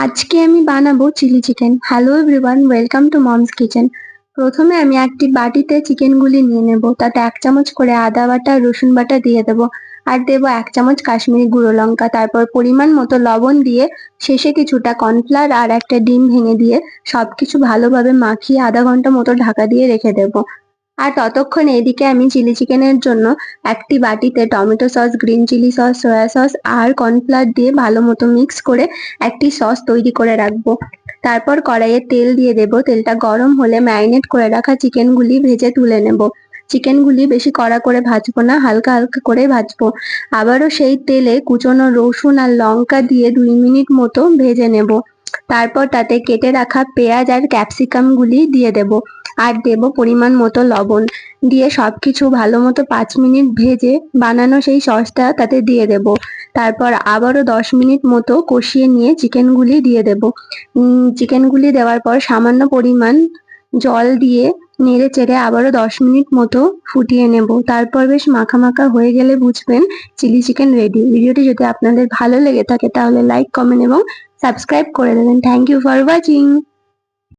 আজকে আমি বানাবো chilli chicken. Hello everyone, welcome to mom's kitchen. প্রথমে আমি একটি বাটিতে চিকেনগুলি নিয়ে নেব। তাতে 1 চামচ করে আদা বাটা, রসুন বাটা দিয়ে দেবো। আর দেবো 1 চামচ কাশ্মীরি গুঁড়ো লঙ্কা। তারপর পরিমাণ মতো লবণ দিয়ে শেষে কিছুটা কর্নফ্লাওয়ার আর একটা ডিম ভেঙে দিয়ে সবকিছু ভালোভাবে মাখিয়ে আধা ঘন্টা মতো ঢাকা দিয়ে রেখে দেবো। আর ততক্ষণে এদিকে আমি চিলি চিকেনের জন্য একটি বাটিতে tomato sauce, green chilli sauce, soya sauce আর কর্নফ্লাওয়ার দিয়ে ভালো মতো মিক্স করে একটি সস তৈরি করে রাখবো। তারপর কড়াইয়ে তেল দিয়ে দেবো। তেলটা গরম হলে ম্যারিনেট করে রাখা চিকেনগুলি ভেজে তুলে নেব। চিকেনগুলি বেশি কড়া করে ভাজবো না, হালকা হালকা করে ভাজবো। আবারও সেই তেলে কুচনো রসুন আর লঙ্কা দিয়ে 2 মিনিট মতো ভেজে নেব। তারপর তাতে কেটে রাখা পেঁয়াজ আর ক্যাপসিকাম গুলি দিয়ে দেব। আর দেব পরিমাণ মতো লবণ। দিয়ে সবকিছু ভালো মতো 5 মিনিট ভেজে বানানো সেই সসটা তাতে দিয়ে দেব। তারপর আবারও 10 মিনিট মতো কষিয়ে নিয়ে চিকেনগুলি দিয়ে দেব। চিকেনগুলি দেওয়ার পর সামান্য পরিমাণ জল দিয়ে নেড়ে চেড়ে আবারও 10 মিনিট মতো ফুটিয়ে নেব। তারপর বেশ মাখা মাখা হয়ে গেলে বুঝবেন চিলি চিকেন রেডি। ভিডিওটি যদি আপনাদের ভালো লেগে থাকে তাহলে লাইক, কমেন্ট এবং সাবস্ক্রাইব করে দেবেন। Thank you for watching.